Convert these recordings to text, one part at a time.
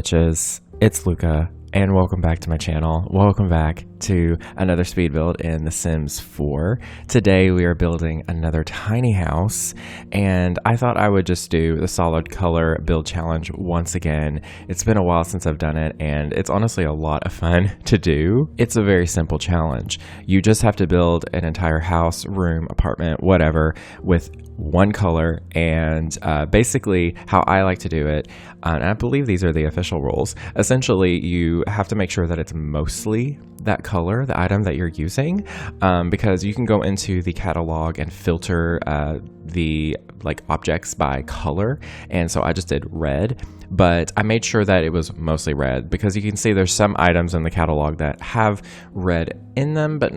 bitches, it's Lucca, and welcome back to my channel. Welcome back to another speed build in The Sims 4. Today we are building another tiny house, and I thought I would just do the solid color build challenge once again. It's been a while since I've done it, and it's honestly a lot of fun to do. It's a very simple challenge. You just have to build an entire house, room, apartment, whatever, with one color, and basically how I like to do it, and I believe these are the official rules. Essentially, you have to make sure that it's mostly that color, the item that you're using, because you can go into the catalog and filter the objects by color, and so I just did red, but I made sure that it was mostly red because you can see there's some items in the catalog that have red in them, but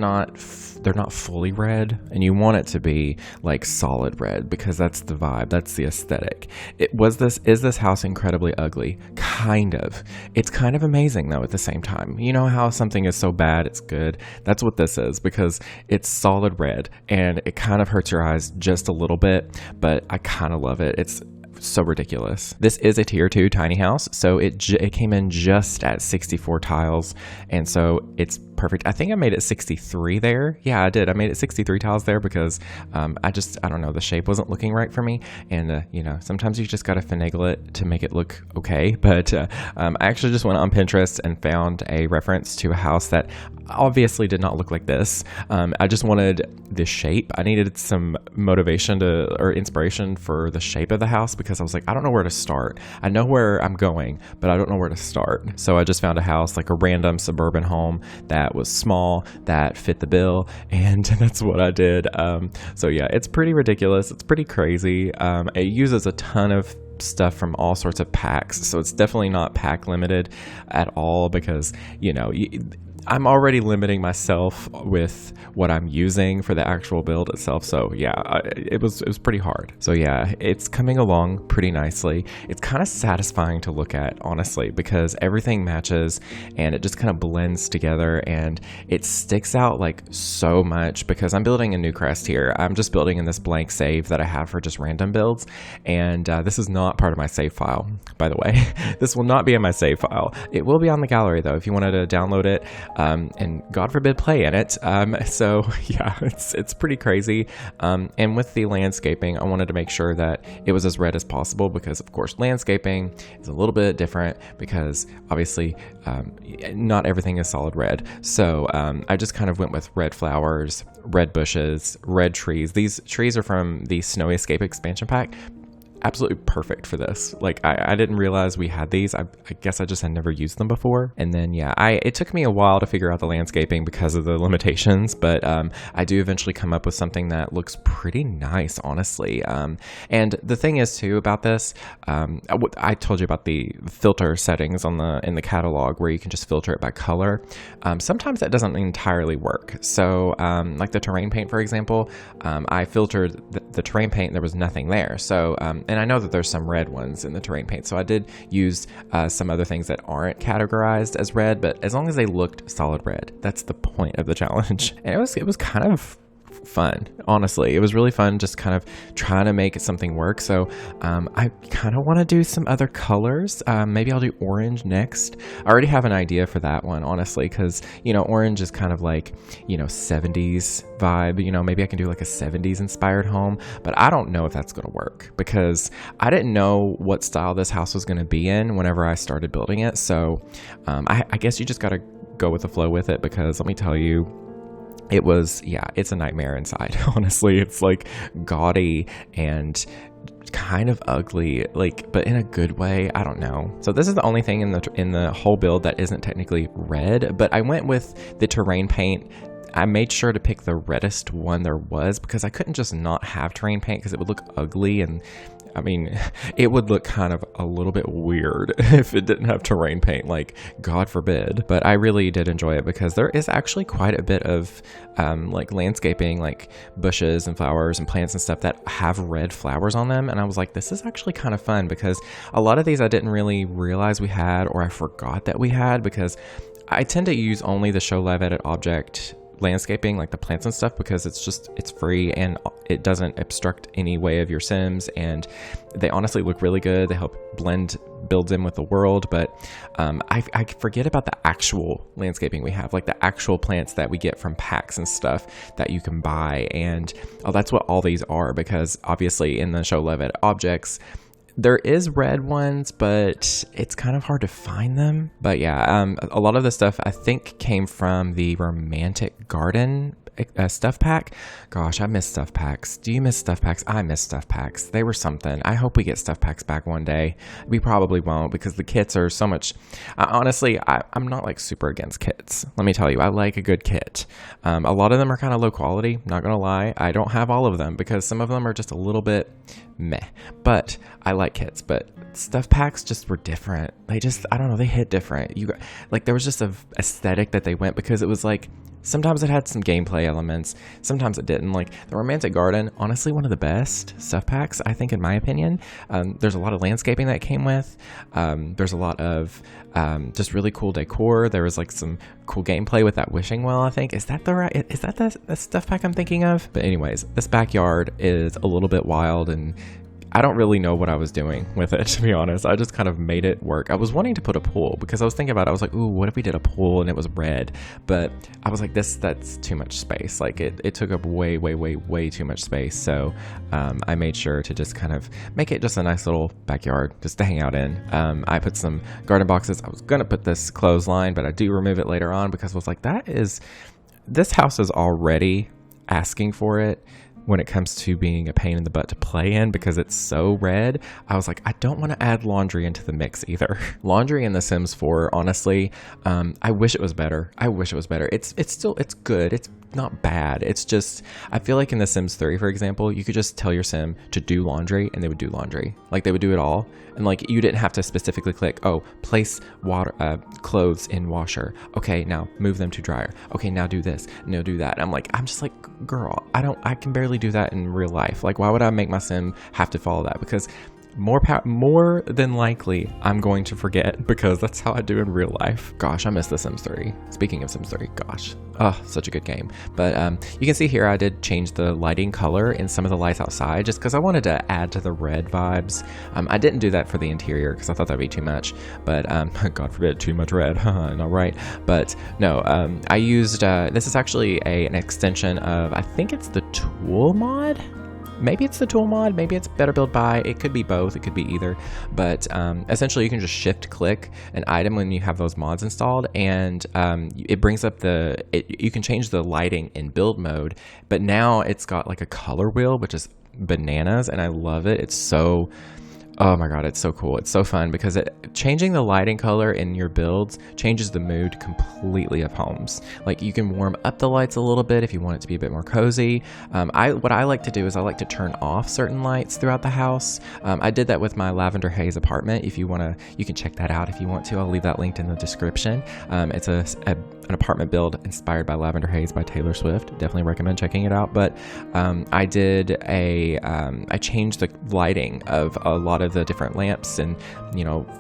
they're not fully red, and you want it to be like solid red because that's the vibe, that's the aesthetic. Is this house incredibly ugly? Kind of. It's kind of amazing though at the same time. You know how something is so bad it's good? That's what this is, because it's solid red and it kind of hurts your eyes just a little bit, but I kind of love it. It's so ridiculous. This is a tier 2 tiny house, so it came in just at 64 tiles, and so it's perfect. I think I made it 63 there. Yeah, I did. I made it 63 tiles there because I don't know, the shape wasn't looking right for me, and you know, sometimes you just gotta finagle it to make it look okay. But I actually just went on Pinterest and found a reference to a house that obviously did not look like this. I just wanted the shape. I needed some motivation or inspiration for the shape of the house, because I was like, I don't know where to start. I know where I'm going, but I don't know where to start. So I just found a house, like a random suburban home that was small, that fit the bill, and that's what I did. So yeah, it's pretty ridiculous. It's pretty crazy. It uses a ton of stuff from all sorts of packs, so it's definitely not pack limited at all, because you know, I'm already limiting myself with what I'm using for the actual build itself. So yeah, it was pretty hard. So yeah, it's coming along pretty nicely. It's kind of satisfying to look at, honestly, because everything matches and it just kind of blends together, and it sticks out like so much because I'm building a new crest here. I'm just building in this blank save that I have for just random builds, and this is not part of my save file, by the way. This will not be in my save file. It will be on the gallery though if you wanted to download it. And God forbid play in it. So yeah, it's pretty crazy. And with the landscaping, I wanted to make sure that it was as red as possible, because of course landscaping is a little bit different, because obviously not everything is solid red. So I just kind of went with red flowers, red bushes, red trees. These trees are from the Snowy Escape expansion pack. Absolutely perfect for this. Like, I didn't realize we had these. I guess I just had never used them before. And then yeah, it took me a while to figure out the landscaping because of the limitations, but I do eventually come up with something that looks pretty nice, honestly. And the thing is too about this, I told you about the filter settings in the catalog where you can just filter it by color. Sometimes that doesn't entirely work. So like the terrain paint, for example, I filtered the terrain paint and there was nothing there. So and I know that there's some red ones in the terrain paint, so I did use some other things that aren't categorized as red, but as long as they looked solid red, that's the point of the challenge. And it was kind of fun, honestly. It was really fun just kind of trying to make something work. So I kind of want to do some other colors. Maybe I'll do orange next. I already have an idea for that one, honestly, because you know, orange is kind of like, you know, 70s vibe. You know, maybe I can do like a 70s inspired home, but I don't know if that's going to work because I didn't know what style this house was going to be in whenever I started building it. So I guess you just got to go with the flow with it, because let me tell you, it's a nightmare inside. Honestly, it's like gaudy and kind of ugly, like, but in a good way. I don't know. So this is the only thing in the whole build that isn't technically red, but I went with the terrain paint. I made sure to pick the reddest one there was, because I couldn't just not have terrain paint because it would look ugly, and I mean, it would look kind of a little bit weird if it didn't have terrain paint, like, God forbid. But I really did enjoy it because there is actually quite a bit of like landscaping, like bushes and flowers and plants and stuff that have red flowers on them. And I was like, this is actually kind of fun, because a lot of these I didn't really realize we had, or I forgot that we had, because I tend to use only the show live edit object landscaping, like the plants and stuff, because it's free and it doesn't obstruct any way of your Sims, and they honestly look really good. They help build in with the world, but I forget about the actual landscaping we have, like the actual plants that we get from packs and stuff that you can buy, and that's what all these are, because obviously in the Show Love It objects, there is red ones, but it's kind of hard to find them. But yeah, a lot of the stuff I think came from the Romantic Garden stuff pack. Gosh, I miss stuff packs. Do you miss stuff packs? I miss stuff packs. They were something. I hope we get stuff packs back one day. We probably won't, because the kits are so much. Honestly, I'm not like super against kits. Let me tell you, I like a good kit. A lot of them are kind of low quality, not gonna lie. I don't have all of them because some of them are just a little bit meh, but I like kits. But stuff packs just were different. They just, I don't know, they hit different. Like there was just a aesthetic that they went, because it was like, sometimes it had some gameplay elements, sometimes it didn't. Like the Romantic Garden, honestly one of the best stuff packs, I think, in my opinion. There's a lot of landscaping that came with. There's a lot of just really cool decor. There was like some cool gameplay with that wishing well, I think. Is that the stuff pack I'm thinking of? But anyways, this backyard is a little bit wild, and I don't really know what I was doing with it, to be honest. I just kind of made it work. I was wanting to put a pool, because I was thinking about it. I was like, ooh, what if we did a pool and it was red? But I was like, that's too much space. Like it took up way too much space. So I made sure to just kind of make it just a nice little backyard just to hang out in. I put some garden boxes. I was going to put this clothesline, but I do remove it later on, because I was like, this house is already asking for it when it comes to being a pain in the butt to play in, because it's so red. I was like, I don't want to add laundry into the mix either. Laundry in The Sims 4, honestly, I wish it was better. It's good. It's not bad. It's just, I feel like in The Sims 3, for example, you could just tell your sim to do laundry and they would do laundry. Like they would do it all. And like you didn't have to specifically click, oh, place clothes in washer. Okay, now move them to dryer. Okay, now do this. No, do that. I'm just like, girl, I can barely do that in real life. Like, why would I make my sim have to follow that? Because more than likely I'm going to forget, because that's how I do in real life. Gosh, I miss The Sims 3. Speaking of Sims 3, gosh, such a good game. But you can see here I did change the lighting color in some of the lights outside, just because I wanted to add to the red vibes. I didn't do that for the interior because I thought that'd be too much, but God forbid, too much red. No, right? But no, I used this is actually an extension of, I think it's the tool mod. Maybe it's the tool mod, maybe it's Better Build By. It could be both, it could be either. But essentially you can just shift click an item when you have those mods installed, and it brings up you can change the lighting in build mode, but now it's got like a color wheel, which is bananas, and I love it. It's so, oh my god, it's so cool. It's so fun, because changing the lighting color in your builds changes the mood completely of homes. Like you can warm up the lights a little bit if you want it to be a bit more cozy. What I like to do is I like to turn off certain lights throughout the house. I did that with my Lavender Haze apartment. If you want to, you can check that out if you want to. I'll leave that linked in the description. It's an apartment build inspired by Lavender Haze by Taylor Swift. Definitely recommend checking it out. But I changed the lighting of a lot of the different lamps and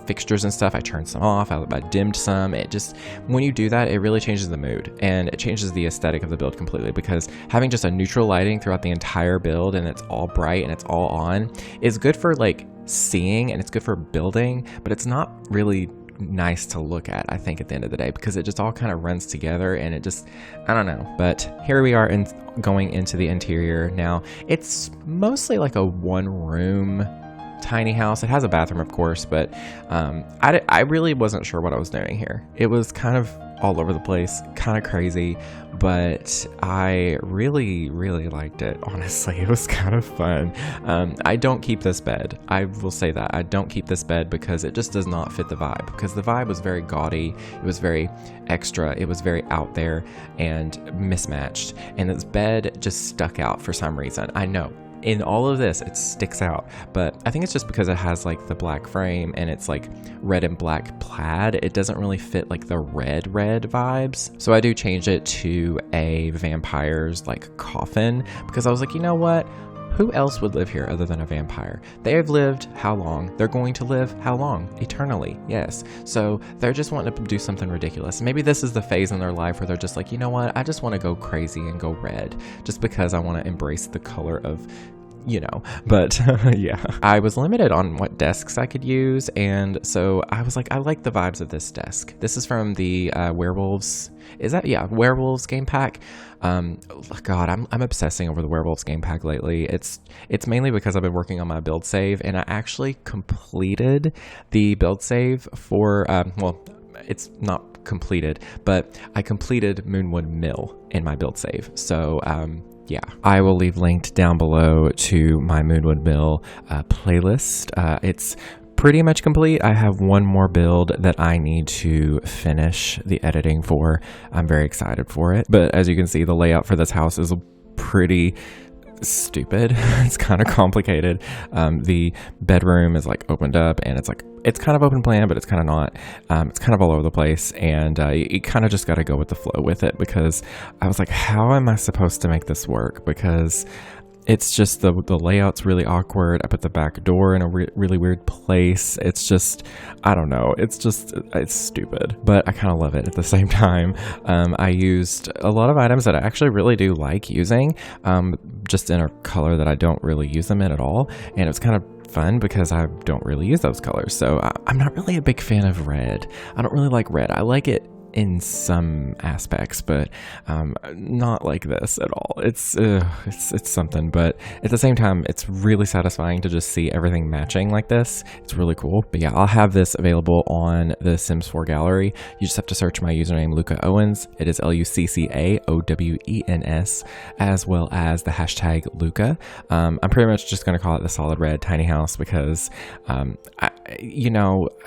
fixtures and stuff. I turned some off, I dimmed some. It just, when you do that, it really changes the mood, and it changes the aesthetic of the build completely, because having just a neutral lighting throughout the entire build and it's all bright and it's all on is good for like seeing, and it's good for building, but it's not really nice to look at, I think, at the end of the day, because it just all kind of runs together, and it just, I don't know. But here we are going into the interior now. It's mostly like a one-room tiny house. It has a bathroom, of course, but I really wasn't sure what I was doing here. It was kind of all over the place, kind of crazy, but I really liked it. Honestly, it was kind of fun. I don't keep this bed. I will say that I don't keep this bed, because it just does not fit the vibe, because the vibe was very gaudy, it was very extra, it was very out there and mismatched, and this bed just stuck out for some reason. I know in all of this it sticks out, but I think it's just because it has like the black frame and it's like red and black plaid. It doesn't really fit like the red vibes, so I do change it to a vampire's like coffin, because I was like, you know what, Who else would live here other than a vampire? They have lived how long? They're going to live how long? Eternally, yes. So they're just wanting to do something ridiculous. Maybe this is the phase in their life where they're just like, you know what? I just want to go crazy and go red just because I want to embrace the color of, you know, but yeah. I was limited on what desks I could use, and so I was like, I like the vibes of this desk. This is from the Werewolves. Is that, yeah, Werewolves game pack. God, I'm obsessing over the Werewolves game pack lately. It's mainly because I've been working on my build save, and I actually completed the build save for well, it's not completed, but I completed Moonwood Mill in my build save. So yeah, I will leave linked down below to my Moonwood Mill playlist. It's pretty much complete. I have one more build that I need to finish the editing for. I'm very excited for it. But as you can see, the layout for this house is pretty stupid. It's kind of complicated. The bedroom is like opened up, and it's kind of open plan, but it's kind of not. It's kind of all over the place, and you kind of just got to go with the flow with it, because I was like, how am I supposed to make this work? Because it's just the layout's really awkward. I put the back door in a really weird place. It's just, I don't know. It's stupid, but I kind of love it at the same time. I used a lot of items that I actually really do like using, just in a color that I don't really use them in at all. And it's kind of fun because I don't really use those colors. So I'm not really a big fan of red. I don't really like red. I like it in some aspects, but not like this at all. It's something, but at the same time, it's really satisfying to just see everything matching like this. It's really cool. But yeah, I'll have this available on the Sims 4 gallery. You just have to search my username luccaowens. It is LUCCAOWENS, as well as the hashtag Lucca. I'm pretty much just going to call it the solid red tiny house because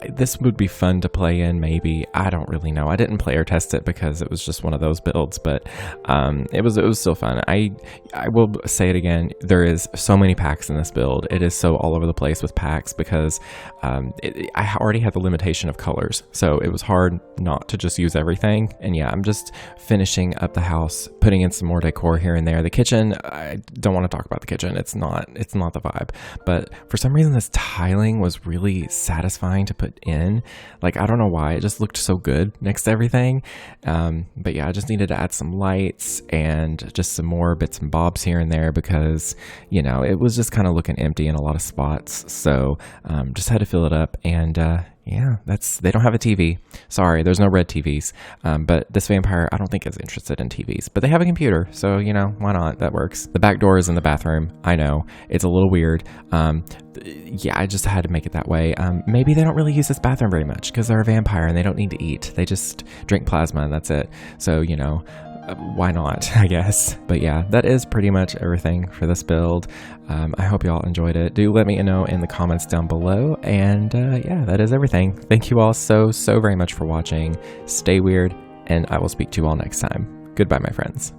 this would be fun to play in. Maybe, I don't really know. I didn't player test it because it was just one of those builds, but it was still fun. I will say it again, there is so many packs in this build. It is so all over the place with packs because I already had the limitation of colors, so it was hard not to just use everything. And yeah, I'm just finishing up the house, putting in some more decor here and there. The kitchen, I don't want to talk about the kitchen. It's not the vibe, but for some reason this tiling was really satisfying to put in. Like, I don't know why, it just looked so good next to everything. But yeah, I just needed to add some lights and just some more bits and bobs here and there because, you know, it was just kind of looking empty in a lot of spots. So just had to fill it up. And yeah, they don't have a TV. Sorry, there's no red TVs. But this vampire, I don't think is interested in TVs, but they have a computer. So, you know, why not? That works. The back door is in the bathroom. I know it's a little weird. Yeah, I just had to make it that way. Maybe they don't really use this bathroom very much because they're a vampire and they don't need to eat. They just drink plasma and that's it. So, you know, why not, I guess. But yeah, that is pretty much everything for this build. I hope y'all enjoyed it. Do let me know in the comments down below. And yeah, that is everything. Thank you all so very much for watching. Stay weird, and I will speak to you all next time. Goodbye, my friends.